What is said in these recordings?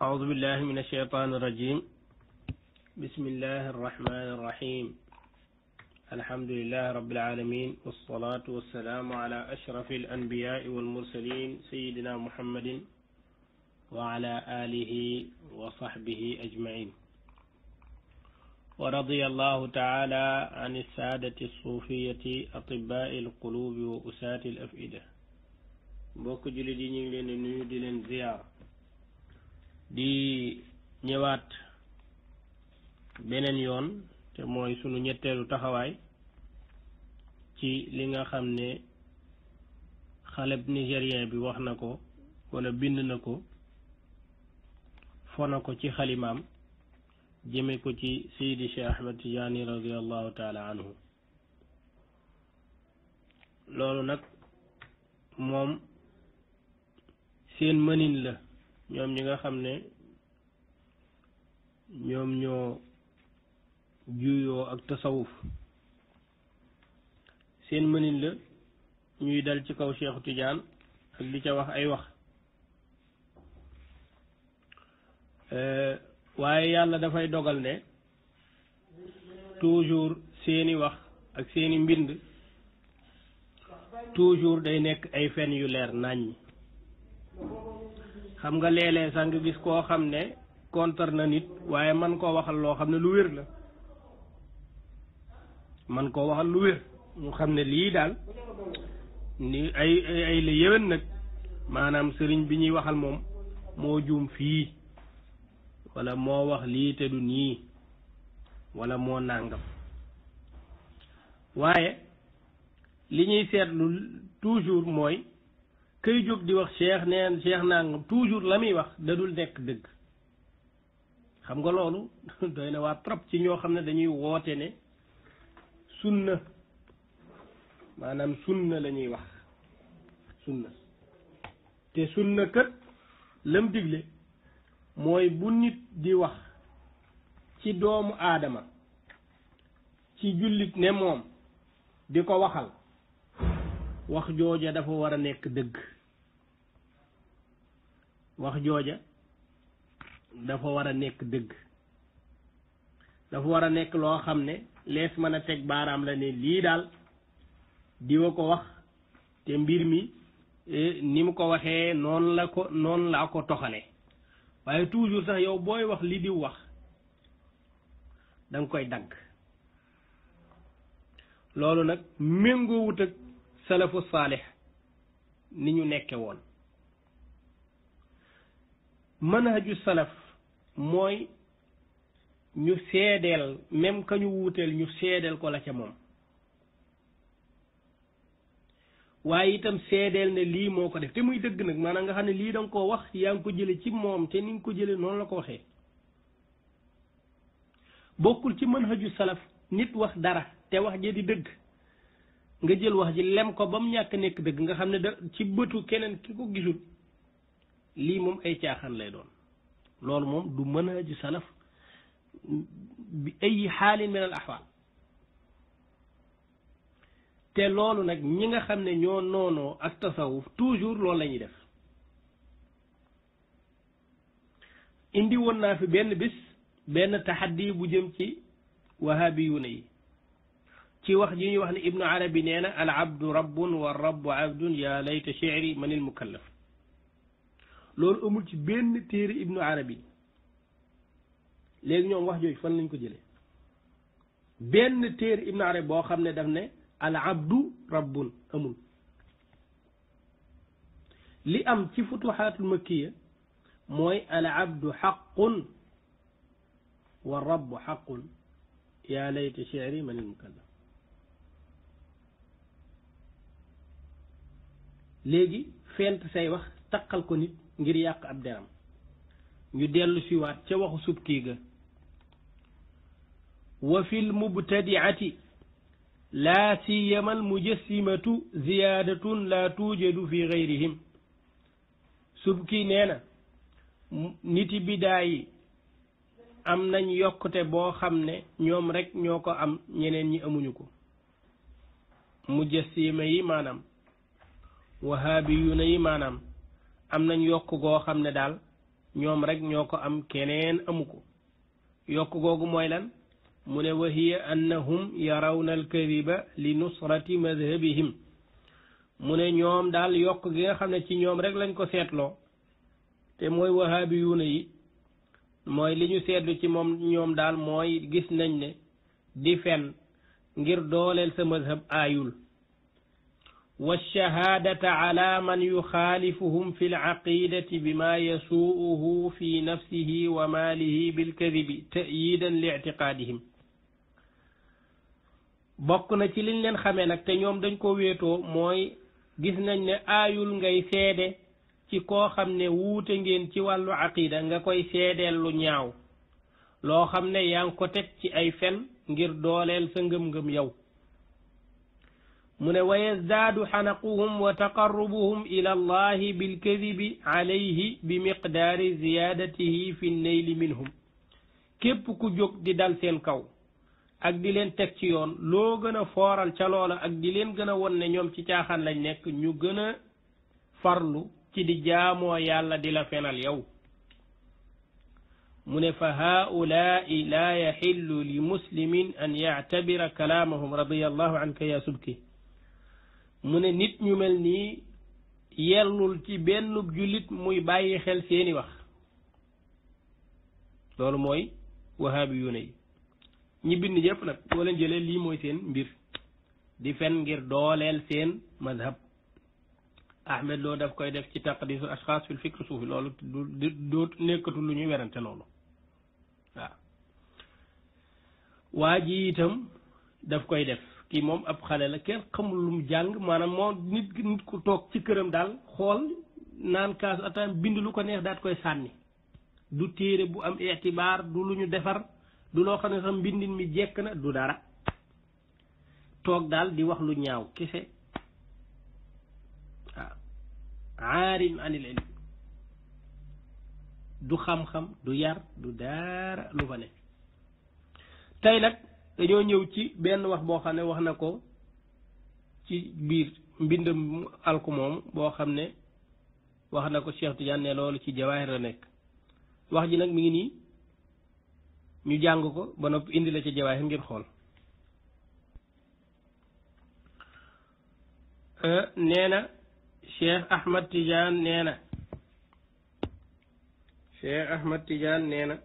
أعوذ بالله من الشيطان الرجيم بسم الله الرحمن الرحيم الحمد لله رب العالمين والصلاة والسلام على أشرف الأنبياء والمرسلين سيدنا محمد وعلى آله وصحبه أجمعين ورضي الله تعالى عن السادة الصوفية أطباء القلوب وأساة الأفئدة mbokk jullit yi ñu ngi leen di nuyu di leen ziyaar di ñëwaat beneen yoon te mooy sunu ñetteelu taxawaay ci li nga xam ne xaleb nigérien bi wax na ko wala bind na ko fona ko ci xalimaam jëme ko ci Seydi Cheikh Ahmed Tidiane radiallahu taala anhu loolu nag moom seen mënin la ñoom ñi nga xam ne ñoom ñoo juyoo ak tasawuf seen mënin la ñuy dal ci kaw Cheikh Tidiane ak di ca wax ay wax waaye yàlla dafay dogal ne toujours seeni wax ak seeni mbind toujours day nekk ay fen yu leer naññ xam nga léeg-léeg sax nga gis koo xam ne contre na nit waaye man koo waxal loo xam ne lu wér la man koo waxal lu wér mu xam ne lii daal ni ay la yéwén nag maanaam sëriñ bi ñuy waxal moom moo juum fii wala moo wax lii te du nii wala moo nàngam waaye li ñuy seetlu toujours mooy këy jóg di wax cheikh neen cheikh nangam toujours la muy wax dadul nekk dëgg xam nga loolu doy na waa trop ci ñoo xam ne dañuy woote ne sunna maanaam sunna la ñuy wax sunna te sunna kët lam digle mooy bu nit di wax ci doomu aadama ci jullit ne moom di ko waxal wax jooja dafa war a nekk dëgg wax jooja dafa war a nekk dëgg dafa war a nekk loo xam ne lees mën a teg baaraam la ne lii daal diwa ko wax te mbir mi ni mu ko waxee noonu la ko toxale waaye toujours sax yow booy wax li di wax danga koy dagg loolu nag méngoowut ak salafu saalix ni ñu nekke woon manhaju salaf mooy ñu seedeel même ka ñu wuuteel ñu seedeel ko la ca moom waaye itam seedeel ne lii moo ko def te muy dëgg nag maanaam nga xam ne lii danga koo wax yaa ngi ko jële ci moom te ni nga ko jële noonu la ko waxee bokkul ci manhaju salaf nit wax dara te wax ja di dëgg nga jël wax ji lem ko ba mu ñàkk nekk dëgg nga xam ne da ci bëtu keneen ki ko gisul lii moom ay caaxaan lay doon loolu moom du manhaju salaf bi ay xaalin min al ahwaal te loolu nag ñi nga xam ne ñoo noonoo ak tasawuf toujours loolu la ñuy def indi woon naa fi benn bis benn taxaddi bu jëm ci wahabiyuuna yi ci wax ji ñuy wax ne ibnu arabi nee na al abdu rabbun wa rabbu abdun ya layta shi'ri manil mukallaf loolu amul ci benn téere ibnu arabi léegi ñoom wax jooju fan lañ ko jëlee benn téere ibnu arabi boo xam ne daf ne al abdu rabbun amul li am ci futuxaatul makkiya mooy al abdu xaqun wa rabbu xaqun ya layta shi'ri manil mukallaf léegi fent say wax taqal ko nit ngir yàq ab deram ñu dellu siwaat ca waxu subkii ga wa fil mubtadi'ati laa siyama al mujassimatu ziyaadatun laa tuujadu fi gayrihim subkii nee na niti bidaa yi am nañ yokkute boo xam ne ñoom rek ñoo ko am ñeneen ñi amuñu ko mujassima yi maanaam wahabiyuuna yi maanaam am nañ yokk goo xam ne daal ñoom rek ñoo ko am keneen amu ko yokk googu mooy lan mu ne wa hiya annahum yarawna alkadiba li nusrati madhabihim mu ne ñoom daal yokk gi nga xam ne ci ñoom rek lañ ko seetloo te mooy wahabiyuuna yi mooy li ñu seetlu ci moom ñoom daal mooy gis nañ ne di fen ngir dooleel sa madhab aayul wa shahaadata ala man yuxaalifuhum fi laqidati bima yasuuhu fi nafsihi wa maalihi bilkadibi ta'yidan li ictiqaadihim bokk na ci liñ leen xamee nag te ñoom dañ ko wéetoo mooy gis nañ ne aayul ngay seede ci koo xam ne wuute ngeen ci wàllu aqida nga koy seedeel lu ñaaw loo xam ne yaa ngi ko teg ci ay fen ngir dooleel sa ngëm-ngëm yow mu ne wa yazdaadu xanaquhum wa taqarrubuhum ila allahi bilkadibi alayhi bi miqdaari ziyaadatihi fi nnayli minhum képp ku jóg di dal seen kaw ak di leen teg ci yoon loo gën a fooral ca loola ak di leen gën a won ne ñoom ci caaxaan lañ nekk ñu gën a farlu ci di jaamoo yàlla di la fenal yow mu ne fa haulaai laa yaxillu li muslimin an yactabira kalaamahum radiallahu anka ya subki mu ne nit ñu mel nii yellul ci benn jullit muy bàyyi xel seeni wax loolu mooy wahabiyuuna yi ñi bind ñëpp nag boo leen jëlee lii mooy seen mbir di fen ngir dooleel seen madhab Ahmed Lo daf koy def ci taqdisul ashxaas fil fikr suufi loolu du nekkatul lu ñuy werante loolu waaw waa ji itam daf koy def kii moom ab xale la kenn xamul lu mu jàng maanaam moo nit ku toog ci këram daal xool naan kaas ataam bind lu ko neex daat koy sànni du téere bu am itibaar du lu ñu defar du loo xam ne sax mbindin mi jekk na du dara toog daal di wax lu ñaaw kese waaw aarin anil ilm du xam-xam du yar du dara lu fa ne tey nag dañoo ñëw ci benn wax boo xam ne wax na ko ci biir mbindam alku moom boo xam ne wax na ko Cheikh Tidiane ne loolu ci jawaahir la nekk wax ji nag mi ngi nii ñu jàng ko ba noppi indi la ci jawaahir ngir xool nee na Cheikh Ahmad Tidiane nee na Cheikh Ahmad Tidiane nee na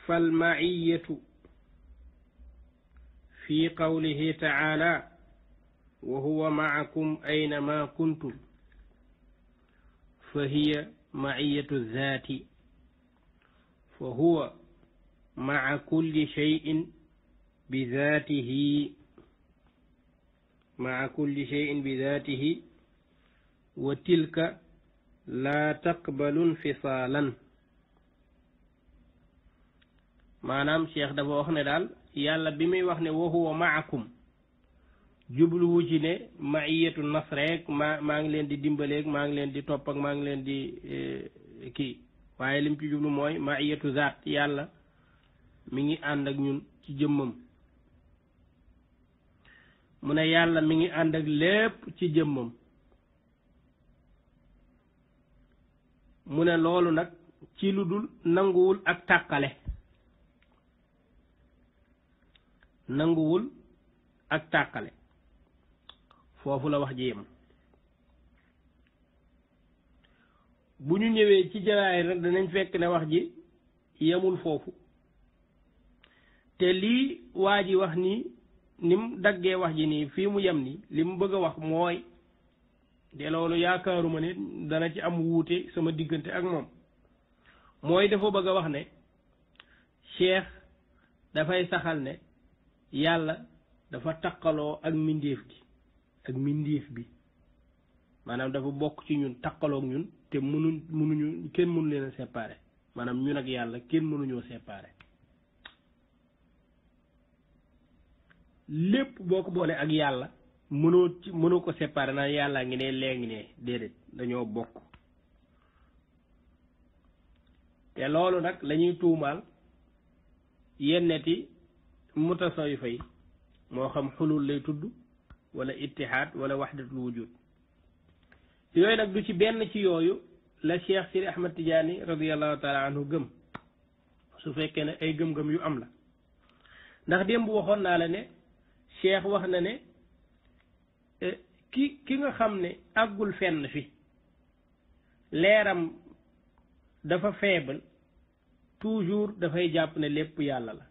falmaiyatu fi qawlihi taala wa huwa maakum aynama kuntum fa hiya maiyatu zaati fa huwa maa kulli cheyin bi zaatihi maa kulli cheyin bi zaatihi wa tilka laa taqbalu infisaalan maanaam cheikh dafa wax ne daal yàlla bi muy wax ne wa huwa maakum jubluwu ci ne maiyatu nas rek maa ngi leen di dimbaleeg maa ngi leen di topp ak maa ngi leen di kii waaye lim ci jublu mooy maiyatu zaat yàlla mi ngi ànd ak ñun ci jëmmam mu ne yàlla mi ngi ànd ak lépp ci jëmmam mu ne loolu nag ci lu dul nanguwul ak tàqale nanguwul ak tàqale foofu la wax ji yem bu ñu ñëwee ci jawaahir nag danañ fekk ne wax ji yemul foofu te lii waa ji wax nii ni mu daggee wax ji nii fii mu yem nii li mu bëgg a wax mooy de loolu yaakaaruma ne dana ci am wuute sama diggante ak moom mooy dafa bëgg a wax ne cheikh dafay saxal ne yàlla dafa taqaloo ak mbindeef gi ak mbindeef bi maanaam dafa bokk ci ñun taqaloo ak ñun te mënuñu kenn mënu leen a séparer maanaam ñun ak yàlla kenn mënuñoo séparer lépp boo ko boole ak yàlla mënoo ko séparer naa yàllaa ngi ne lee ngi ne déedéet dañoo bokk te loolu nag lañuy tuumaal yenneti mutasawifa yi moo xam xulul lay tudd wala ittihaad wala waxdatul wujud yooyu nag du ci benn ci yooyu la Cheikh Sidi Ahmad Tidiane radiyallahu taala anhu gëm su fekkee ne ay gëm-gëm yu am la ndax démb waxoon naa la ne Cheikh wax na ne ki nga xam ne àggul fenn fi leeram dafa faible toujours dafay jàpp ne lépp yàlla la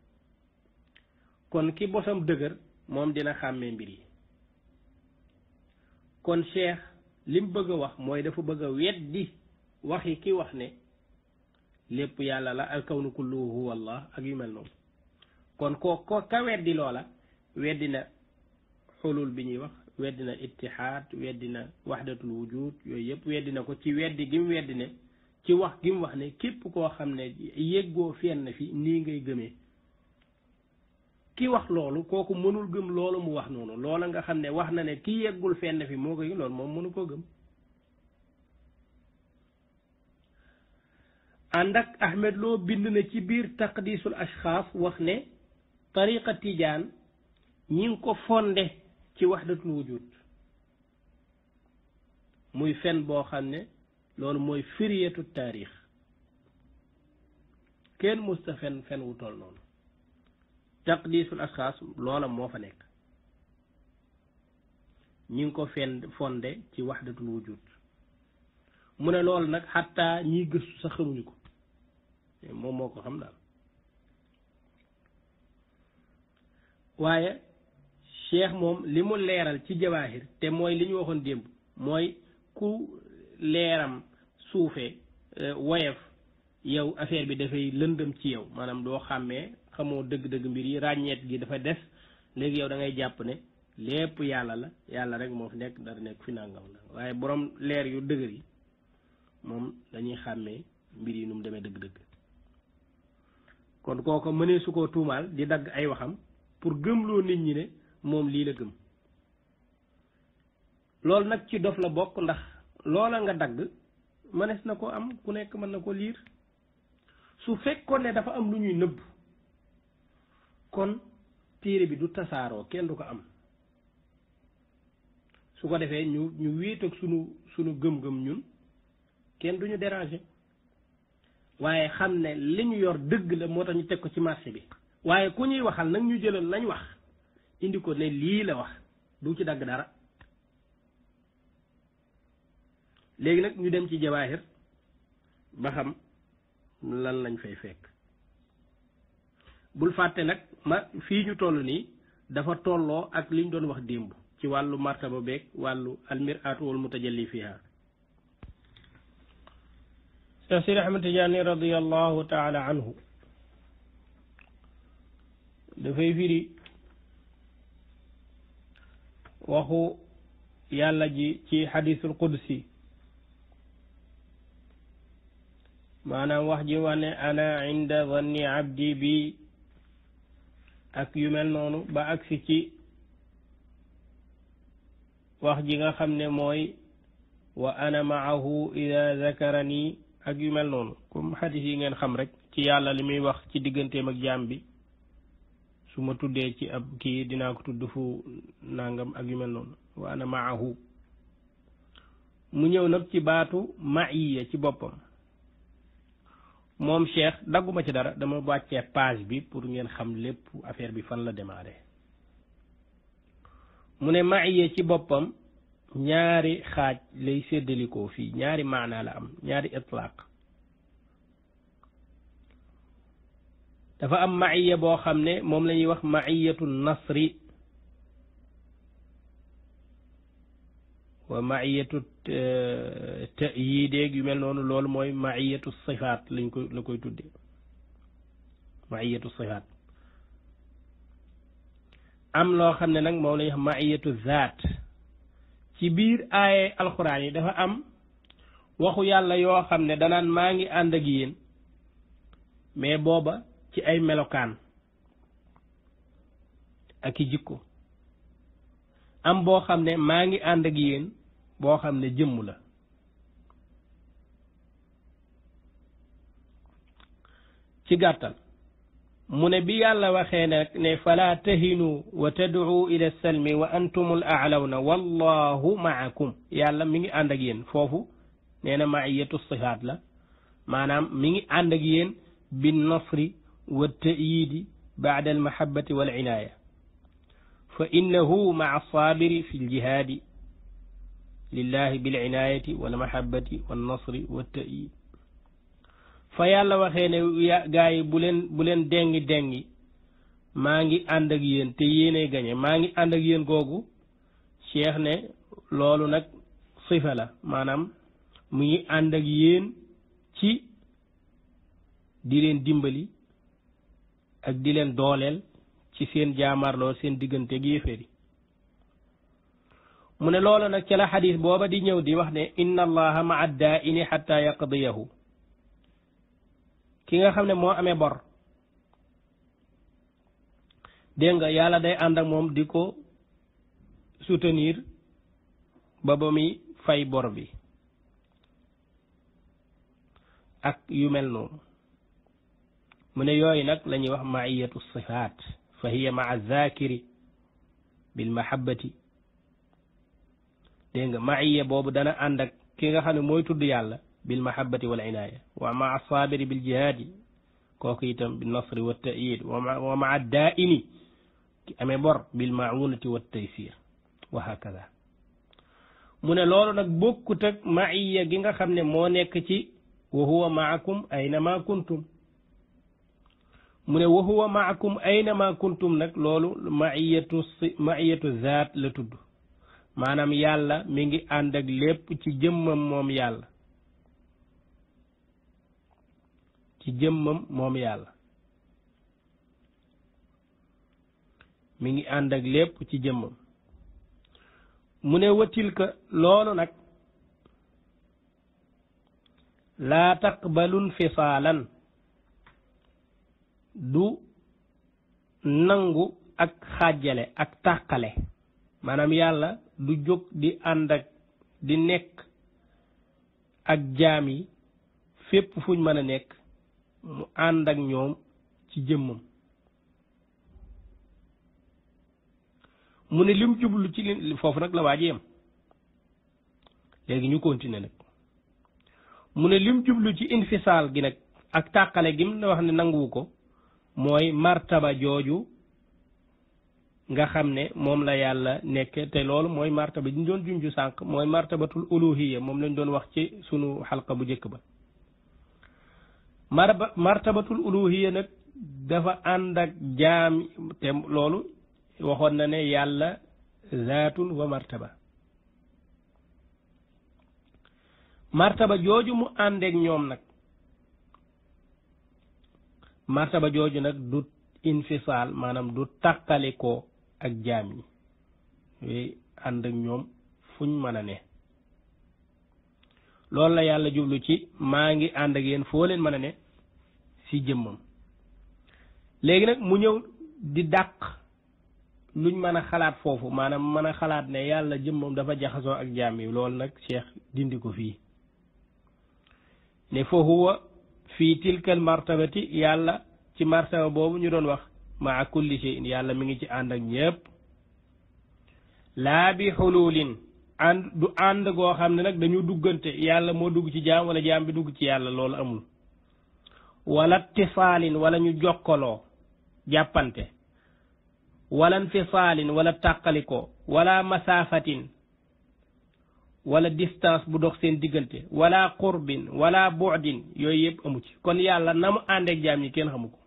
kon ki bosam dëgër moom dina xàmmee mbir yi kon Cheikh lim bëgg a wax mooy dafa bëgg a weddi waxi ki wax ne lépp yàlla la al kawnu kulluhu huwa allah ak yu mel noonu kon ko ka weddi loola weddi na xulul bi ñuy wax weddi na ittihaad weddi na wahdatul wujud yooyu yëpp weddi na ko ci weddi gi mu weddi ne ci wax gi mu wax ne képp koo xam ne yéggoo fenn fi nii ngay gëmee ki wax loolu kooku mënul gëm loolu mu wax noonu loola nga xam ne wax na ne ki yeggul fenn fi moo koy loolu moom mënu koo gëm ànd ak Ahmed Lo bind na ci biir taqdisul ashxaas wax ne tariqa tijaan ñi ngi ko fonde ci wahdatul wujud muy fen boo xam ne loolu mooy firiyatu taarix kenn musta fen wu toll noonu taqdisul ashxaas loola moo fa nekk ñi ngi ko fonde ci wahdatul wujud mu ne loolu nag xataa ñiy gëstu sax xamuñu ko moom moo ko xam daal waaye Cheikh moom li mu leeral ci jawaahir te mooy li ñu waxoon démb mooy ku leeram suufee woyof yow affaire bi dafay lëndëm ci yow maanaam doo xàmmee xamoo dëgg-dëgg mbir yi ràññeet gi dafa des léegi yow da ngay jàpp ne lépp yàlla la yàlla rek moo fi nekk dara nekk fi nangam la waaye borom leer yu dëgër yi moom dañuy xàmmee mbir yi nu mu demee dëgg-dëgg kon kooko mënee su koo tuumaal di dagg ay waxam pour gëmloo nit ñi ne moom lii la gëm loolu nag ci dof la bokk ndax loola nga dagg mënees na ko am ku nekk mën na ko liir su fekkoon ne dafa am lu ñuy nëbb kon téere bi du tasaaroo kenn du ko am su ko defee ñu wéet ak sunu gëm-gëm ñun kenn duñu déranger waaye xam ne li ñu yor dëgg la moo tax ñu teg ko ci marché bi waaye ku ñuy waxal nag ñu jëlal lañ wax indi ko ne lii la wax du ci dagg dara léegi nag ñu dem ci jawaahir ba xam lan lañ fay fekk bul fàtte nag fii ñu toll nii dafa tolloo ak liñ doon wax démb ci wàllu martaba beeg wàllu almiraatu wal mutajalli fiha Cheikh Sidi Ahmad Tijaani radiyallahu taala anhu dafay firi waxu yàlla ji ci xadisul qudsi maanaam wax ji wax ne ana inda zanni abdi bi ak yu mel noonu ba agsi ci wax ji nga xam ne mooy wa ana maahu ida zakarani ak yu mel noonu comme xadis yi ngeen xam rek ci yàlla li muy wax ci digganteem ak jaam bi su ma tuddee ci ab kii dinaa ko tudd fu nangam ak yu mel noonu wa ana maahu mu ñëw nag ci baatu maiya ci boppam moom Cheikh dagguma ci dara dama wàccee page bi pour ngeen xam lépp affaire bi fan la démarré mu ne maiya ci boppam ñaari xaaj lay séddalikoo fii ñaari maanaa la am ñaari itlaaq dafa am maiya boo xam ne moom la ñuy wax maiyatu nasri wa maiyatu ta'yiid yu mel noonu loolu mooy maiyatu sifaat la koy tudde maiyatu sifaat am loo xam ne nag moom la ñuy wax maiyatu zaat ci biir aaye alxuraan yi dafa am waxu yàlla yoo xam ne danaan maa ngi ànd ak yéen mais booba ci ay melokaan ak i jikko am boo xam ne maa ngi ànd ak yéen boo xam ne jëmm la ci gàttal mu ne bi yàlla waxee nag ne fala tahinu wa tad'u ila salmi wa antumul a'lawna wallahu ma'akum yàlla mi ngi ànd ak yéen foofu nee na ma'iyatu sifaat la maanaam mi ngi ànd ak yéen bin nasri wa ta'yidi ba'da al mahabbati wal inaya fa innahu ma'a sabiri fi al jihadi lillahi bil inayati wal mahabbati wan nasri wa ta'yid fa yàlla waxee ne gaa yi bu leen dengi maa ngi ànd ak yéen te yéenay gañe maa ngi ànd ak yéen googu cheikh ne loolu nag sifa la maanaam mu ngi ànd ak yéen ci di leen dimbali ak di leen dooleel ci seen jaamarloo seen diggante ak yéeféer yi mu ne loolu nag ci la xadis booba di ñëw di wax ne inna allaha ma'a daa'ini hatta yaqdiyahu ki nga xam ne moo amee bor dégg nga yàlla day ànd ak moom di ko soutenir ba muy fay bor bi ak yu mel noonu mu ne yooyu nag la ñuy wax maiyatu sifaat fa hiya maa zakiri bil mahabbati dégg nga maiya boobu dana ànd ak ki nga xam ne mooy tudd yàlla bil mahabbati wal inaya wa maa sabiri bil jihaadi kooku itam bin nasri wa ta'yid wa maa daa'ini ki amee bor bil ma'unati wa taysir wa hakada mu ne loolu nag bokkut ak maiya gi nga xam ne moo nekk ci wa huwa ma'akum aynama kuntum mu ne wa huwa ma'akum aynama kuntum nag loolu maiyatu zaat la tudd maanaam yàlla mi ngi ànd ak lépp ci jëmmam moom yàlla ci jëmmam moom yàlla mi ngi ànd ak lépp ci jëmmam mu ne watilka loolu nag laa taqbalu infisaalan du nangu ak xaajale ak tàqale maanaam yàlla du jóg di ànd ak di nekk ak jaam yi fépp fuñ mën a nekk mu ànd ak ñoom ci jëmmam mu ne lim jublu ci li foofu nag la waaji yam léegi ñu continuer nag mu ne lim jublu ci infisaal gi nag ak tàqale gi mu la wax ne nanguwu ko mooy martaba jooju nga xam ne moom la yàlla nekk te loolu mooy martaba ji ñu doon junju sànq mooy martabatul uluhiyya moom lañ doon wax ci sunu xalqa bu njëkk ba martabatul uluhiyya nag dafa ànd ak jaam te loolu waxoon na ne yàlla zaatun wa martaba jooju mu àndeek ñoom nag martaba jooju nag du infisaal maanaam du tàqalikoo ak jaam yi yooyu ànd ak ñoom fuñ mën a ne loolu la yàlla jublu ci maa ngi ànd ak yéen foo leen mën a ne si jëmmam léegi nag mu ñëw di dàq luñ mën a xalaat foofu maanaam mën a xalaat ne yàlla jëmmam dafa jaxasoo ak jaam yi loolu nag Cheikh dindi ko fii ne fa huwa fii tilkal martabati yàlla ci martaba boobu ñu doon wax maa kulli shay'in yàlla mi ngi ci ànd ak ñépp laa bi xululin du ànd goo xam ne nag dañu duggante yàlla moo dugg ci jaam wala jaam bi dugg ci yàlla loolu amul wala tisaalin wala ñu jokkaloo jàppante wala infisaalin wala tàqalikoo wala masaafatin wala distance bu dox seen diggante wala qurbin wala bu'din yooyu yëpp amu ci kon yàlla na mu àndeek jaam ñi kenn xamu ko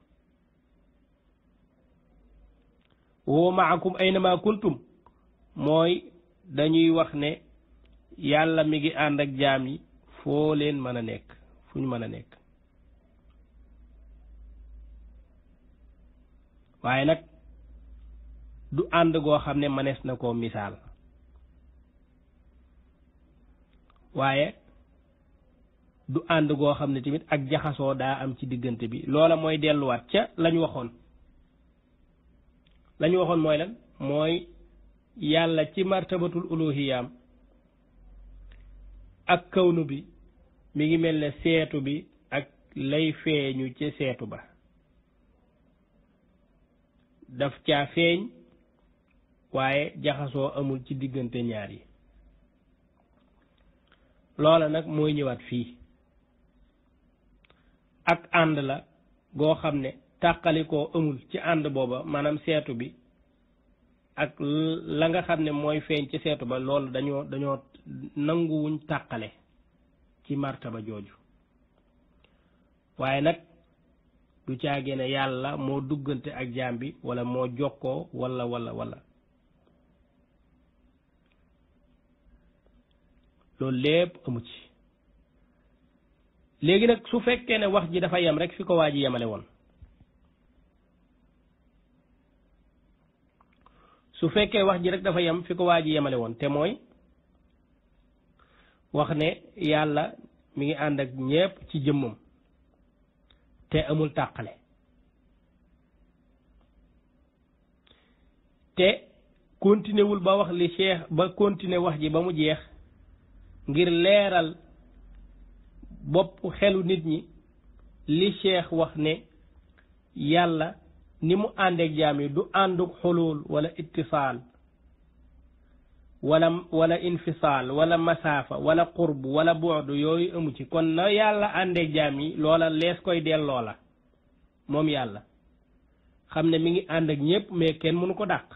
wa ma'akum aynama kuntum mooy dañuy wax ne yàlla mi ngi ànd ak jaam yi foo leen mën a nekk fu ñu mën a nekk waaye nag du ànd goo xam ne mënees na koo misaal waaye du ànd goo xam ne tamit ak jaxasoo daa am ci diggante bi loola mooy delluwaat ca lañu waxoon mooy lan mooy yàlla ci martabatul uluhiyaam ak kawnu bi mi ngi mel ne seetu bi ak lay feeñu ci seetu ba daf caa feeñ waaye jaxasoo amul ci diggante ñaar yi loola nag mooy ñëwaat fii ak ànd la goo xam ne tàqalikoo amul ci ànd booba maanaam seetu bi ak la nga xam ne mooy feeñ ci seetu ba loolu dañoo nanguwuñ tàqale ci martaba jooju waaye nag du caagee ne yàlla moo duggante ak jaam bi wala moo jokkoo wala loolu lépp amu ci léegi nag su fekkee ne wax ji dafa yem rek fi ko waa ji yemale woon su fekkee wax ji rek dafa yem fi ko waa ji yemale woon te mooy wax ne yàlla mi ngi ànd ak ñépp ci jëmmam te amul tàqale te continué wul ba wax li cheikh ba continué wax ji ba mu jeex ngir leeral bopp xelu nit ñi li cheikh wax ne yàlla ni mu àndeek jaam yi du ànduk xulul wala ittisaal wala infisaal wala masaafa wala qurb wala bu'd yooyu amu ci kon na yàlla àndeek jaam yi loola lees koy delloo la moom yàlla xam ne mi ngi ànd ak ñëpp mais kenn mënu ko dàq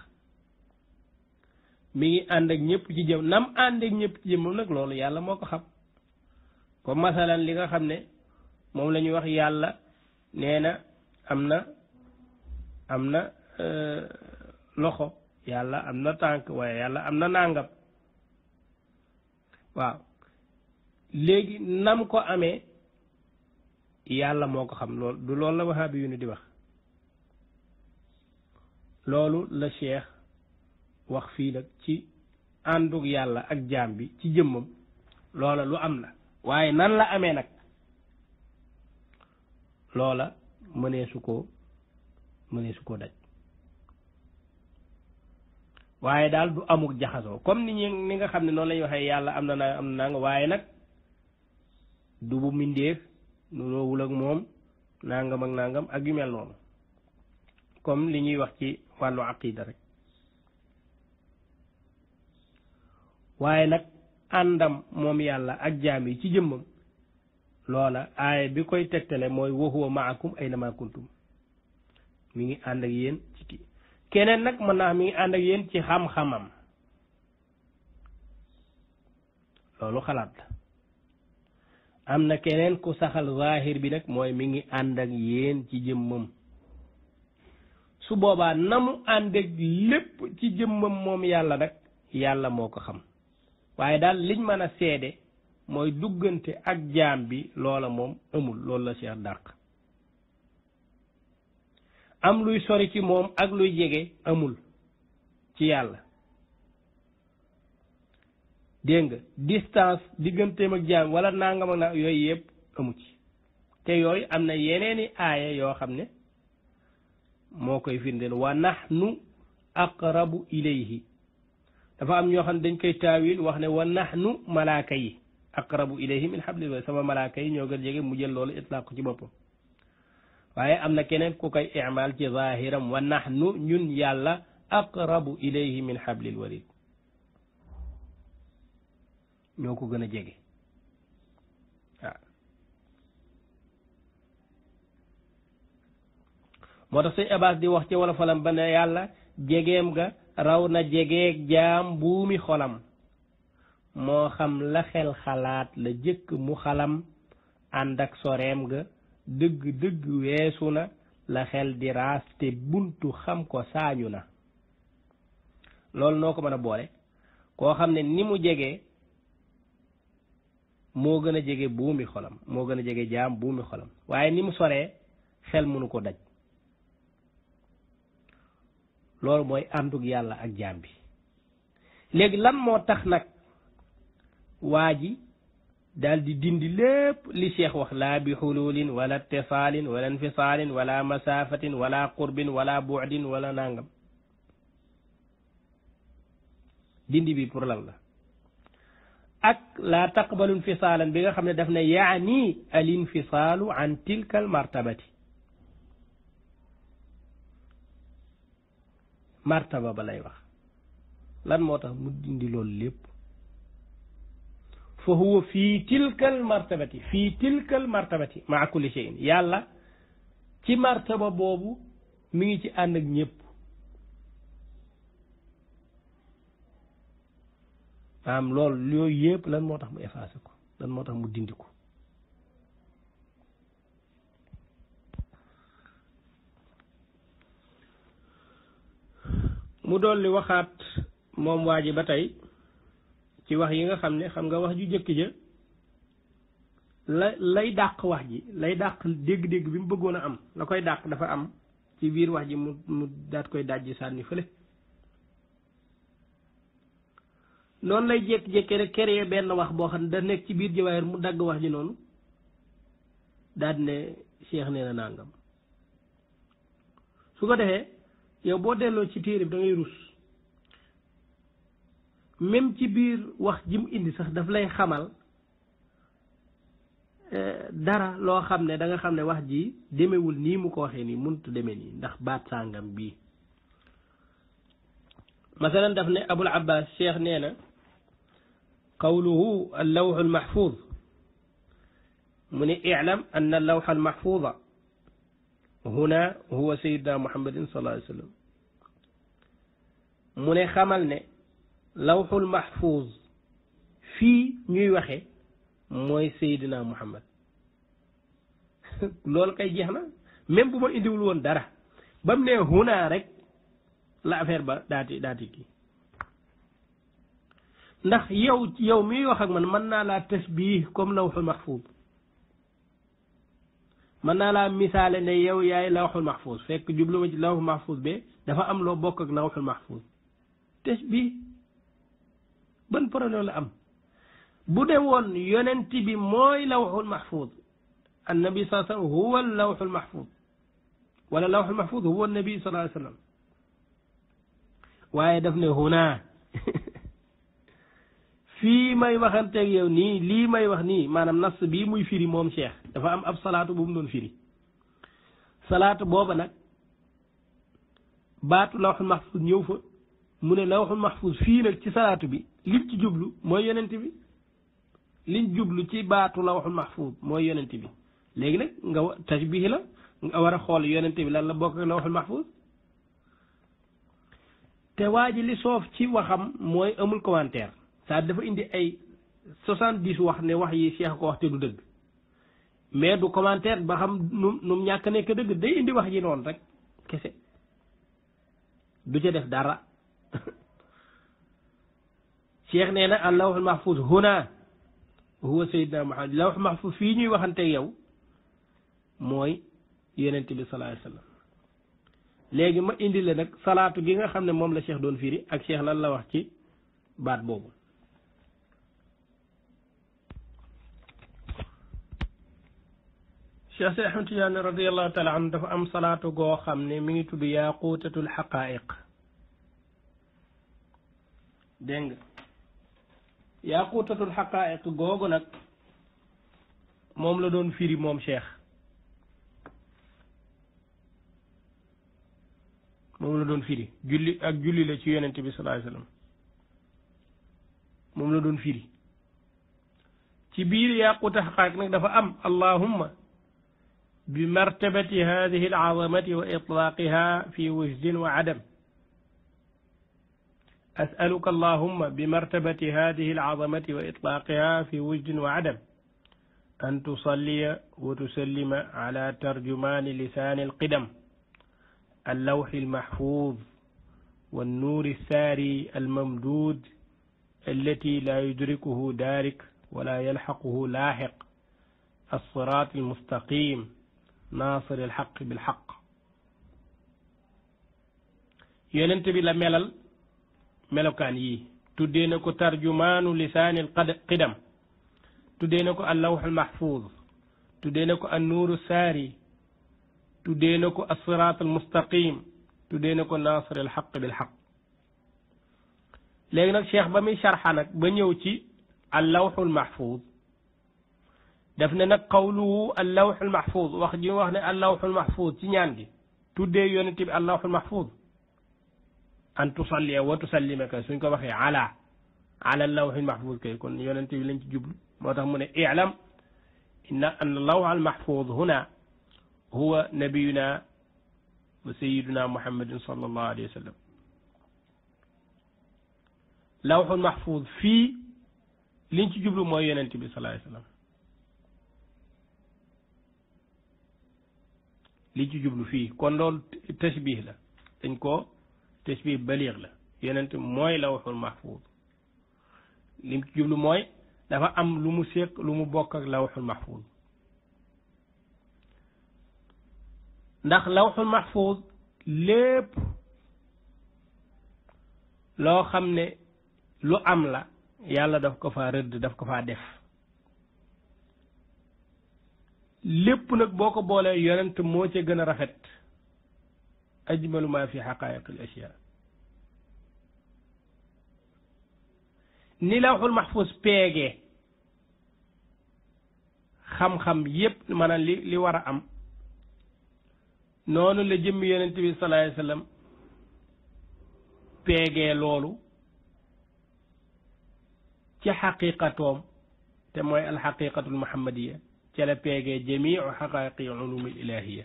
mi ngi ànd ak ñëpp ci jëm nam ànd ak ñëpp ci jëmmam nag loolu yàlla moo ko xam comme masalan li nga xam ne moom la ñuy wax yàlla nee na am na loxo yàlla am na tànk waaye yàlla am na nàngam waaw léegi nam ko amee yàlla moo ko xam loolu du loolu la wahaabi yu ni di wax loolu la cheikh wax fii nag ci àndug yàlla ak jaam bi ci jëmmam loola lu am la waaye nan la amee nag loola mëneesu ko daj waaye daal du amuk jaxasoo comme ni nga xam ne noonu lañuy waxee yàlla am na nga waaye nag du bu mindéef nu roowul ak moom nangam ak nangam ak yu mel noonu comme li ñuy wax ci wàllu aqida rek waaye nag àndam moom yàlla ak jaam yi ci jëmmam loola aaya bi koy tegtale mooy wa huwa ma'akum aynama kuntum mi ngi ànd ak yéen ci kii keneen nag mën naa mi ngi ànd ak yéen ci xam-xamam loolu xalaat la am na keneen ku saxal zahir bi nag mooy mi ngi ànd ak yéen ci jëmmam su boobaa na mu ànd ak lépp ci jëmmam moom yàlla nag yàlla moo ko xam waaye daal liñ mën a seede mooy duggante ak jaam bi loola moom amul loolu la Cheikh dàq am luy sori ci moom ak luy jege amul ci yàlla dégg nga distance digganteem ak jaam wala nangam ak na yooyu yëpp amu ci te yooyu am na yeneeni aaya yoo xam ne moo koy firndeel wa nahnu aqrabu ilayhi dafa am ñoo xam ne dañ koy taawil wax ne wa nahnu malaaka yi aqrabu ilayhi min hablil warid sama malaaka yi ñoo gën jege mu jël loolu itlaaq ko ci boppam waaye am na keneen ku koy imaal ci zahiram wa nahnu ñun yàlla aqrabu ilayhi min hablil warid ñoo ko gën a jege waaw moo tax sëñ Abbas di wax ci wala falam ba ne yàlla jegeem ga raw na jegeeg jaam buumi xolam moo xam la xel xalaat la jëkk mu xalam ànd ak soreem ga dëgg weesu na la xel di raas te buntu xam ko saañu na loolu noo ko mën a boole koo xam ne ni mu jegee moo gën a jege buumi xolam moo gën a jege jaam buumi xolam waaye ni mu soree xel mënu ko daj loolu mooy àndug yàlla ak jaam bi léegi lan moo tax nag waa ji daal di dindi lépp li cheikh wax laa bi xululin wala ittisaalin wala infisaalin wala masaafatin wala qurbin wala bu'din wala nangam dindi bi pour lan la ak laa taqbalu infisaalan bi nga xam ne daf ne yaani al infisaalu an tilka al martabati martaba ba lay wax lan moo tax mu dindi loolu lépp fa huwa fii tilkal martabati maa kulli shay'in yàlla ci martaba boobu mi ngi ci ànd ak ñëpp maanaam loolu yooyu yëpp lan moo tax mu effacé ko lan moo tax mu dindi ko mu dolli waxaat moom waa ji ba tey ci wax yi nga xam ne xam nga wax ju jëkk ja lay dàq wax ji lay dàq dégg-dégg bi mu bëggoon a am la koy dàq dafa am ci biir wax ji mu daat koy dajji sànni fële noonu lay jékki-jékki rek créer benn wax boo xam ne da nekk ci biir Jawaahir mu dagg wax ji noonu daal ne Cheikh nee na nangam su ko defee yow boo delloo ci téere bi da ngay rus même ci biir wax ji mu indi sax daf lay xamal dara loo xam ne da nga xam ne wax ji demewul nii mu ko waxee nii mënut demee nii ndax baat sàngam bii masalan daf ne Abul Abbas Cheikh nee na qawluhu allawxu almaxfuud mu ne iclam anna allawxa almaxfuuda huna huwa sayidna muhammadin sallallahu alayhi wa sallam mu ne xamal ne lawxul mahfuuz fii ñuy waxe mooy sayidna muhammad loolu kay jeex na même bu ma indiwul woon dara ba mu ne huna rek la affaire ba daati kii ndax yow miy wax ak man mën naa laa tasbih comme lawxul mahfuuz mën naa laa misaale ne yow yaay lawxul mahfuuz fekk jubluma ci lawxul mahfuuz be dafa am loo bokk ak lawxul mahfuuz tasbih ban problème la am bu dee woon yonent bi mooy lawxul mahfuuz annabi sallallahu alayhi wa sallam huwa lawxul mahfuuz wala lawxul mahfuuz huwa annabi sallallahu alayhi wa sallam waaye daf ne huna fii may waxanteeg yow nii lii may wax nii maanaam nas bii muy firi moom Cheikh dafa am ab salaatu bu mu doon firi salaatu booba nag baatu lawxul mahfuuz ñëw fa mu ne lawxul mahfuuz fii nag ci salaatu bi liñ ci jublu mooy yonent bi liñ jublu ci baatu lawxul mahfuuz mooy yonent bi léegi nag nga tashbih la nga war a xool yonent bi lan la bokk ak lawxul mahfuuz te waa ji li soof ci waxam mooy amul commentaire saa dafa indi ay 70 wax ne wax yi Cheikh ko wax te du dëgg mais du commentaire ba xam nu ñàkk nekk dëgg day indi wax ji noonu rek kese du ca def dara Cheikh nee na al lawhul mahfuz huna huwa sayyidina Muhammad lawhul mahfuz fii ñuy waxante yow mooy yonent bi sallallahu alayhi wa sallam léegi ma indi la nag salaatu gi nga xam ne moom la Cheikh doon firi ak Cheikh lan la wax ci baat boobu Cheikh Seydi Ahmad Tijaani radiyallahu taala anhu dafa am salaatu goo xam ne mi ngi tudd yaquutatul xaqaa'iq dégg nga yaquutatul xaqaa'iq googu nag moom la doon firi moom Cheikh moom la doon firi julli ak julli la ci yonent bi sallallahu alayhi wasallam moom la doon firi ci biir yaquuta xaqaa'iq nag dafa am allahumma bi martabati hadihi al-azamati wa itlaqiha fi wujdin wa adam أسألك اللهم بمرتبة هذه العظمة وإطلاقها في وجد وعدم أن تصلي وتسلم على ترجمان لسان القدم اللوح المحفوظ والنور الساري الممدود التي لا يدركه دارك ولا يلحقه لاحق الصراط المستقيم ناصر الحق بالحق ينتبه لملل melokaan yi tuddee na ko tarjumaanu lisaanil qidam tuddee na ko allawhul mahfuz tuddee na ko annuuru saari tuddee na ko assiraatul mustaqim tuddee na ko naasiril xaq bil xaq léegi nag cheikh ba muy sharxa nag ba ñëw ci allawhul mahfuz daf ne nag qawluhu allawhul mahfuz wax ji wax ne allawhul mahfuz ci ñaan gi tuddee yonent bi allawhul mahfuz an tusalliya wa tusallima kay suñ ko waxee ala lawhil mahfuz kay kon yonent bi lañ ci jublu moo tax mu ne i'lam inna anna lawhal mahfuz huna huwa nabiyuna wa sayyiduna muhammadin sallallahu alayhi wa sallam lawhul mahfuz fii liñ ci jublu mooy yonent bi sallallahu alayhi wa sallam liñ ci jublu fii kon loolu tashbih la dañ ko tashbih baliix la yonent mooy lawhul mahfuz lim ci jublu mooy dafa am lu mu séq lu mu bokk ak lawhul mahfuz ndax lawhul mahfuz lépp loo xam ne lu am la yàlla daf ko faa rëdd daf ko faa def lépp nag boo ko boolee yonent moo ca gën a rafet ajmalu ma fi xaqaayiqil ashyaa ni lawhul mahfuz peegee xam-xam yépp maanaam li war a am noonu la jëmmi yonent bi sallallahu alayhi wa sallam peegee loolu ci xaqiqatoom te mooy alxaqiqatul muhammadiya ca la peegee jamiu xaqaaqi ulumil ilahiya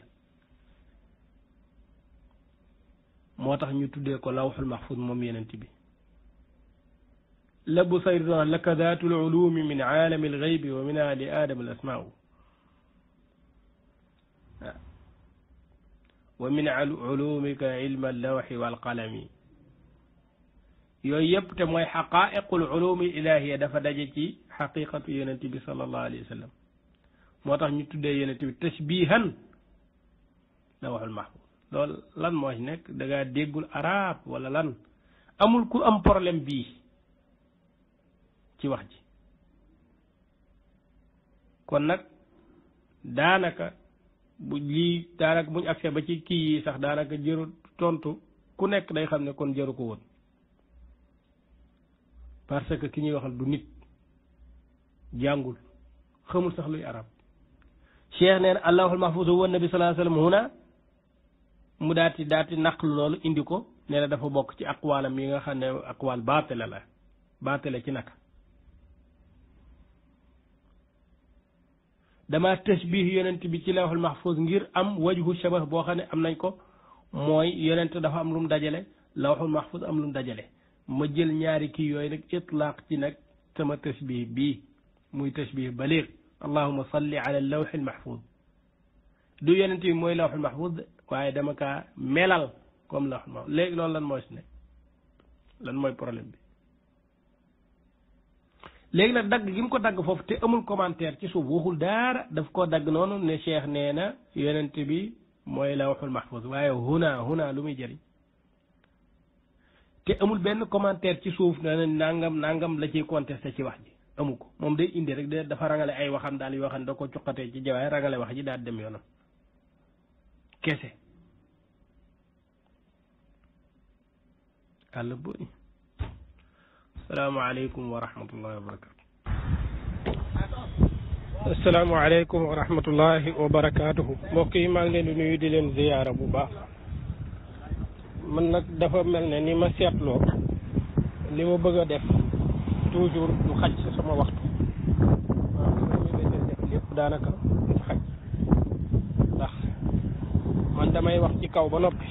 moo tax ñu tuddee ko lawhul mahfuz moom yonent bi la bu sayridon laka daatul ulumi min aalami alxaybi wa min ali aadama al asmaau wa min ulumika ilma allawxi walqalami yooyu yëpp te mooy xaqaa'iqul ulumi ilahiya dafa daje ci xaqiqatu yonent bi sallallahu alayhi wa sallam moo tax ñu tuddee yonent bi tashbihan lawhul mahfuz loolu lan moo ci nekk da ngaa déggul arab wala lan amul ku am problème bii ci wax ji kon nag daanaka buñ accès ba ci kii yi sax daanaka jëru tontu ku nekk day xam ne kon jëru ko woon parce que ki ñuy waxal du nit jàngul xamul sax luy arab cheikh nee na allahul mahfuz wa nabi sallallahu alayhi wa sallam huna mu daati naqlu loolu indi ko nee na dafa bokk ci aqwaalam yi nga xam ne aqwaal baatila ci naka dama tashbih yonent bi ci lawhul mahfuz ngir am wajhu shabah boo xam ne am nañ ko mooy yonent dafa am lu mu dajale lawhul mahfuz am lu mu dajale ma jël ñaari kii yooyu nag itlaaq ci nag sama tashbih bii muy tashbih baliig allahumma salli ala lawhil mahfuz du yonent bi mooy lawhul mahfuz waaye dama kaa melal comme lawhul mahfuz léegi loolu lan mooy si ne lan mooy problème bi léegi nag dagg gi mu ko dagg foofu te amul commentaire ci suuf waxul dara daf koo dagg noonu ne cheikh nee na yonent bi mooy lawhul mahfuz waaye huna lu muy jëriñ te amul benn commentaire ci suuf ne nangam la ciy contesté ci wax ji amu ko moom day indi rek dafa rangale ay waxam daal yoo xam ne da ko cuqatee ci jawaay rangale wax ji daal dem yoonam kese àll boni asalaamaaleykum wa rahmatullahi wa barakatu asalaamaaleykum wa rahmatullahi wa barakatuhu mbokk yi maa ngi leen di nuyu di leen ziyaara bu baax man nag dafa mel ne ni ma seetloo li ma bëgg a def toujours du xaj si sama waxtu waaw li ma def lépp daanaka du xaj ndax man damay wax ci kaw ba noppi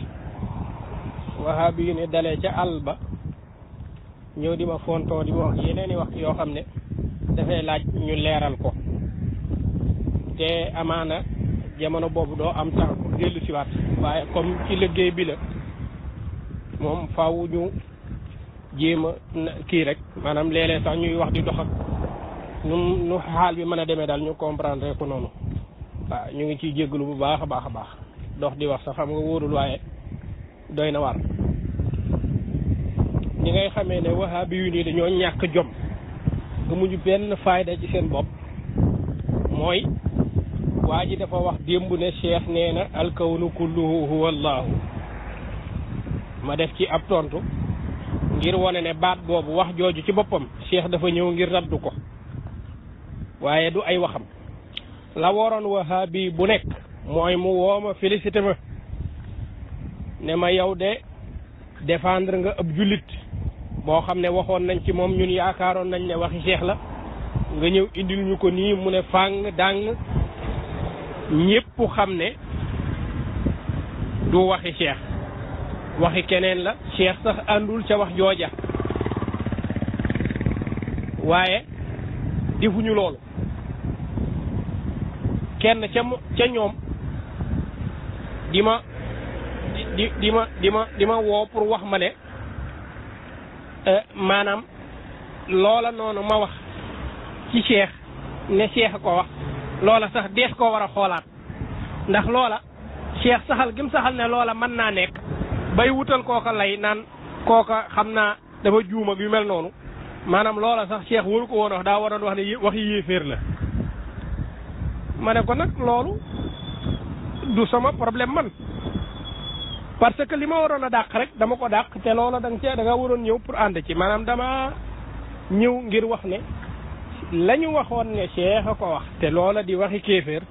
wahabi yu ne dalee ca àll ba ñëw di ma fontoo di ma wax yeneen i wax yoo xam ne dafay laaj ñu leeral ko te amaana jamono boobu doo am temps pour dellu siwaat waaye comme ci liggéey bi la moom faaw ñu jéem a kii rek maanaam léeg-léeg sax ñuy wax di dox ak nu xaal bi mën a demee daal ñu comprendre ko noonu waaw ñu ngi ciy jégalu bu baax a baax a baax dox di wax sax xam nga wóorul waaye doy na war ñi ngay xamee ne wahabi yu nii dañoo ñàkk jom amuñu benn fayda ci seen bopp mooy waa ji dafa wax démb ne cheikh nee na alkawnu kulluhu huwa allahu ma def ci ab tontu ngir wane ne baat boobu wax jooju ci boppam cheikh dafa ñëw ngir raddu ko waaye du ay waxam la waroon wahabi bu nekk mooy mu wooma félicité ma ne ma yow de défendre nga ab jullit boo xam ne waxoon nañ ci moom ñun yaakaaroon nañ ne waxi cheikh la nga ñëw indil ñu ko nii mu ne fàng dàng ñépp xam ne du waxi cheikh waxi keneen la cheikh sax àndul ca wax jooja waaye defuñu loolu kenn ca ñoom di ma woo pour wax ma ne maanaam loola noonu ma wax ci cheikh ne cheikh a ko wax loola sax dees koo war a xoolaat ndax loola cheikh saxal gim saxal ne loola mën naa nekk bay wutal kooka lay naan kooka xam naa dafa juum ak yu mel noonu maanaam loola sax cheikh waru ko woon wax daa waroon wax ne waxi yéeféer la ma ne ko nag loolu du sama problème man parce que li ma waroon a dàq rek dama ko dàq te loola da nga waroon ñëw pour ànd ci maanaam dama ñëw ngir wax ne la ñu waxoon ne cheikh a ko wax te loola di waxi kéeféer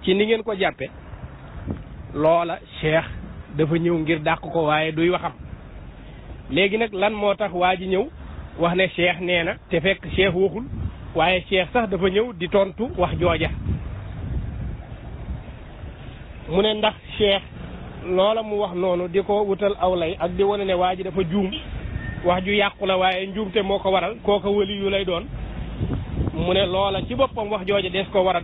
ci ni ngeen ko jàppe loola cheikh dafa ñëw ngir dàq ko waaye duy waxam léegi nag lan moo tax waa ji ñëw wax ne cheikh nee na te fekk cheikh waxul waaye cheikh sax dafa ñëw di tontu wax jooja mu ne ndax cheikh loola mu wax noonu di ko wutal aw lay ak di wane ne waa ji dafa juum wax ju yàqu la waaye njuumte moo ko waral kooka wali yu lay doon mu ne loola ci boppam wax jooja dees ko war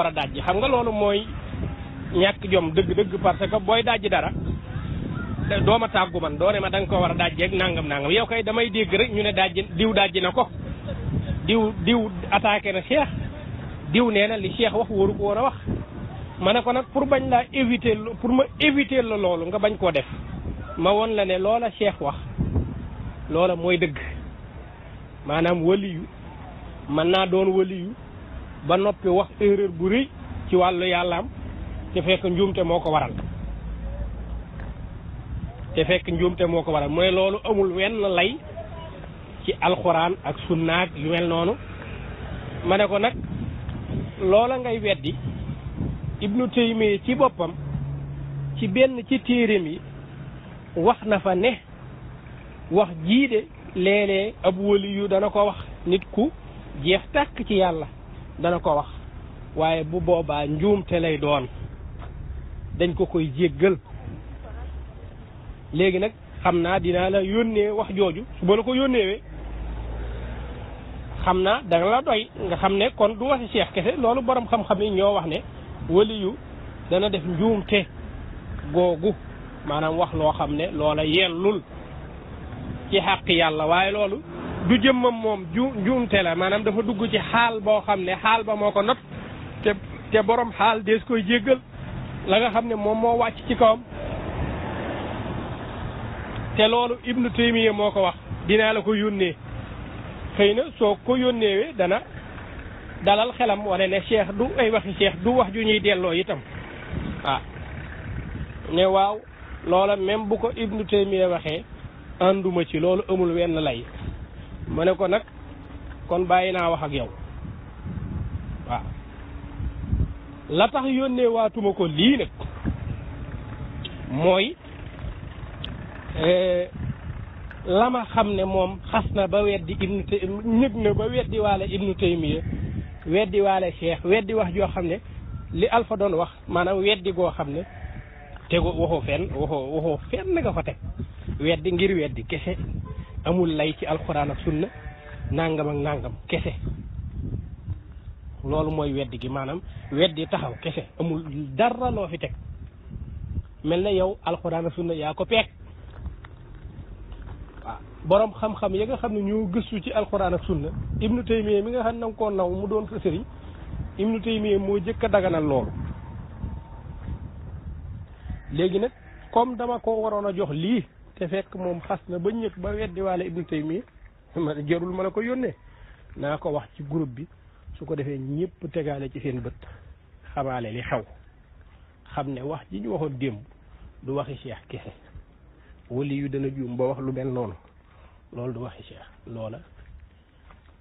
a dajji xam nga loolu mooy ñàkk jom dëgg-dëgg parce que booy dajji dara dooma tàggu man doo ne ma da nga ko war a dajji ak nangam yow kay damay dégg rek ñu ne dajji na ko diw attaqué na cheikh diw nee na li cheikh wax waru ko war a wax ma ne ko nag pour bañ laa éviter pour ma éviter la loolu nga bañ koo def ma won la ne loola cheikh wax loola mooy dëgg maanaam waliyu mën naa doon waliyu ba noppi wax erreur bu rëy ci wàllu yàllaam te fekk njuumte moo ko waral mu ne loolu amul wenn lay ci alxuraan ak sunnaak yu mel noonu ma ne ko nag loola ngay weddi ibnu Taymiya ci boppam ci benn ci téereem yi wax na fa ne wax jii de léeg-léeg ab waliyu dana ko wax nit ku jeex tàkk ci yàlla dana ko wax waaye bu boobaa njuumte lay doon dañ ko koy jéggal léegi nag xam naa dinaa la yónnee wax jooju su ba la ko yónneewee xam naa danga la doy nga xam ne kon du waxi cheikh kese loolu borom xam-xam yi ñoo wax ne waliyu dana def njuumte googu maanaam wax loo xam ne loola yellul ci xàq yàlla waaye loolu du jëmmam moom njuumte la maanaam dafa dugg ci xaal boo xam ne xaal ba moo ko not te borom xaal dees koy jéggal la nga xam ne moom moo wàcc ci kawam te loolu ibnu Taymiya moo ko wax dinaa la ko yónnee xëy na soo ko yónneewee dana dalal xelam wane ne cheikh du ay waxi cheikh du wax ju ñuy delloo itam ne waaw loola même bu ko ibnu Taymiya waxee ànduma ci loolu amul wenn lay ma ne ko nag kon bàyyi naa wax ak yow waaw la tax yónnee waatuma ko lii nag mooy la ma xam ne moom xas na ba weddi ñëg na ba weddi waale ibnu Taymiya weddi waale cheikh weddi wax joo xam ne li Alpha doon wax maanaam weddi goo xam ne tegu waxoo fenn nga fa teg weddi ngir weddi kese amul lay ci alxuraan ak sunna nangam ak nangam kese loolu mooy weddi gi maanaam weddi taxaw kese amul dara loo fi teg mel na yow alxuraan ak sunna yaa ko peeg waaw borom xam-xam ya nga xam ne ñoo gëstu ci alxuraan ak sunna ibnu Taymiya mi nga xam ne nanga koo naw mu doon sa sëriñ ibnu Taymiya moo jëkk a daganal loolu léegi nag comme dama ko waroon a jox lii te fekk moom xas na ba ñëkk ba weddi waale ibnu Taymiya ma jarul ma la ko yónnee naa ko wax ci groupe bi su ko defee ñëpp tegaale ci seen bët xamaale li xew xam ne wax ji ñu waxoon démb du waxi cheikh kese wali yu dana juum ba wax lu mel noonu loolu du waxi cheikh loola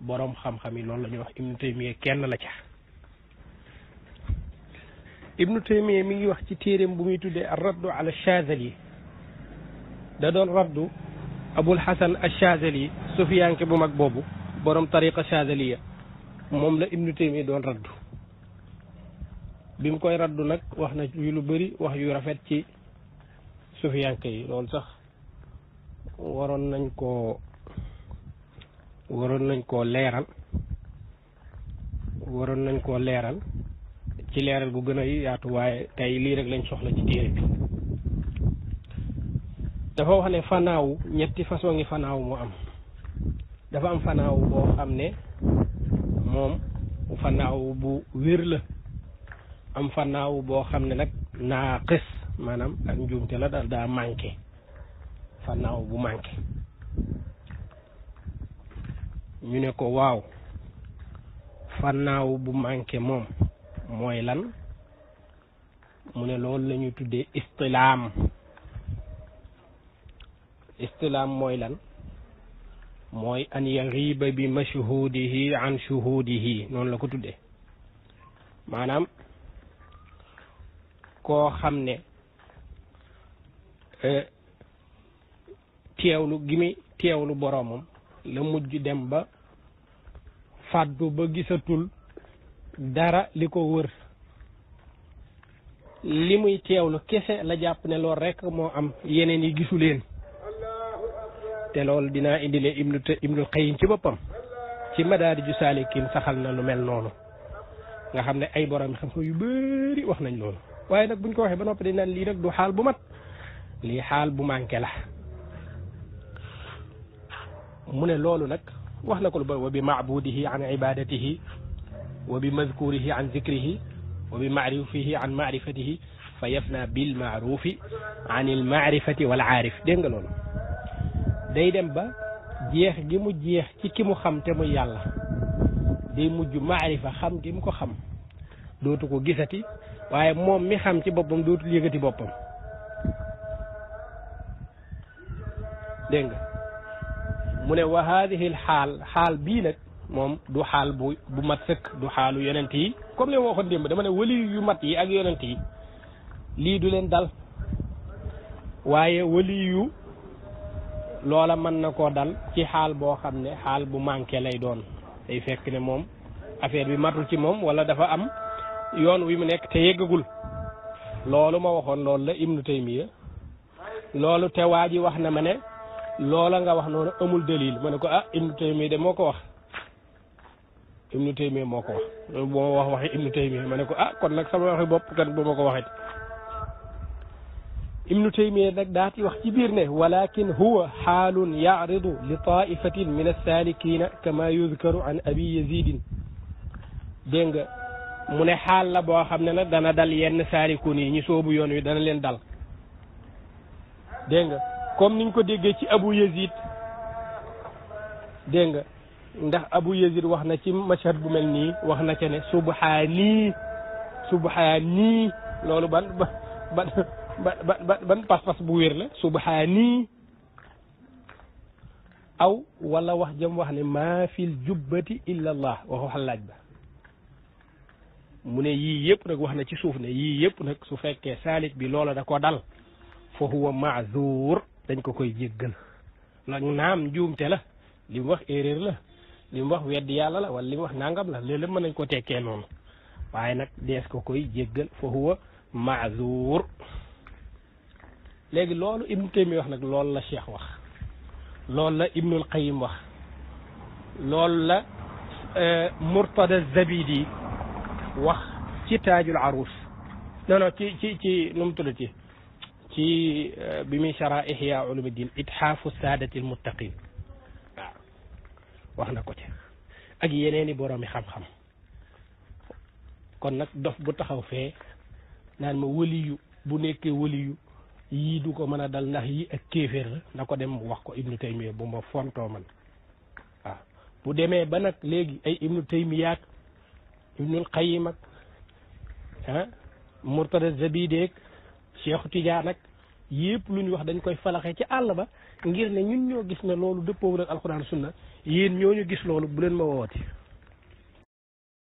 boroom xam-xam yi loolu la ñuy wax ibnu Taymiya kenn la ca ibnu taymiya mi ngi wax ci téeréem bu muy tuddee ar-raddu ala Chazali da doon raddu abul hasan al-Chazali sufiyanke bu mag boobu borom tariqa Chazaliya moom la ibnu taymiya doon raddu bi mu koy raddu nag wax na yu lu bëri wax yu rafet ci sufiyanke yi loolu sax waroon nañ koo leeral ci leeral gu gën a yaatu waaye tey lii rek lañ soxla ci téere bi dafa wax ne fanaaw ñetti façon ngi fanaaw moo am dafa am fanaaw boo xam ne moom fanaaw bu wér la am fanaaw boo xam ne nag naaqis maanaam ak njuumte la daal daa manqué fanaaw bu manqué ñu ne ko waaw fanaaw bu manqué moom mooy lan mu ne loolu la ñuy tuddee istilaam mooy lan mooy an yaxiiba bi mashhudihi an shuhudihi noonu la ko tuddee maanaam koo xam ne teewlu gi muy teewlu boroomam la mujj dem ba fàddu ba gisatul dara li ko wër li muy teewlu kese la jàpp ne loolu rekk moo am yeneen yi gisu leen te loolu dinaa indile ibnul qayyim ci boppam ci madaariju saalikiin saxal na lu mel noonu nga xam ne ay borom xam-xam yu bëri wax nañ loolu waaye nag buñ ko waxee ba noppi dañ naan lii nag du xaal bu mat lii xaal bu manqué la mu ne loolu nag wax na ko lu bëri wa bi maabudihi an ibadatihi wa bi mazkurihi an zikrihi wa bi maarifihi an maarifatihi fa yafna bil maarufi an il maarifati wal aarif dégg nga loolu day dem ba jeex gi mu jeex ci ki mu xam te muy yàlla day mujj maarifa xam gi mu ko xam dootu ko gisati waaye moom mi xam ci boppam dootul yëgati boppam dégg nga mu ne wa haadihi l xaal bii nag moom du xaal bu mat sëkk du xaalu yonent yi comme li ma waxoon démb dama ne wali yu mat yi ak yonent yi lii du leen dal waaye wali yu loola mën na koo dal ci xaal boo xam ne xaal bu manqué lay doon day fekk ne moom affaire bi matul ci moom wala dafa am yoon wi mu nekk te yeggagul loolu ma waxoon loolu la ibnu taymiya loolu te waa ji wax na ma ne loola nga wax noonu amul dalil ma ne ko ibnu taymiya de moo ko wax ibnu taymiya moo ko wax loolu boo wax waxi ibnu taymiya ma ne ko kon nag sama waxi bopp kan bu ma ko waxet ibnu taymiya nag daati wax ci biir ne walakin huwa xaalun yaaridu li taifatin min alsalikina kama yudkaru an abi yazidin dégg nga mu ne xaal la boo xam ne nag dana dal yenn saarikun yi ñi soobu yoon wi dana leen dal dégg nga comme niñ ko déggee ci abu yazid dégg nga ndax abu yazid wax na ci mashhad bu mel nii wax na ca ne subhaani loolu ban pas-pas bu wér la subhaani aw wala wax jëm wax ne maa fil jubbati illa allah waxu xalaaj ba mu ne yii yëpp nag wax na ci suuf ne yii yëpp nag su fekkee saalik bi loola da ko dal fa huwa maazur dañ ko koy jéggal nag naam njuumte la li mu wax erreur la li mu wax weddi yàlla la wala li mu wax nangam la léeg-léeg mën nañ ko tekkee noonu waaye nag dees ko koy jéggal fa huwa maazur léegi loolu ibnu taymiya wax nag loolu la cheikh wax loolu la ibnul qayyim wax loolu la murtada zabidi wax ci taajul arus non ci nu mu tuddati ci bi muy chara ihya ulumuddin itxaafu saadati almuttaqin waaw wax na ko ci ak yeneeni boroomi xam-xam kon nag dof bu taxaw fee naan ma waliyu bu nekkee waliyu yii du ko mën a dal ndax yii ak kéeféer la na ko dem wax ko ibnu taymiya bu ma fontoo man waaw bu demee ba nag léegi ay ibnu taymiya ak ibnul qayyim ak murtada zabideek cheikh tidiane ak yëpp lu ñu wax dañ koy falaxee ci àll ba ngir ne ñun ñoo gis ne loolu dëppoo ak alxuraan sunna yéen ñoo ñu gis loolu bu leen ma wooti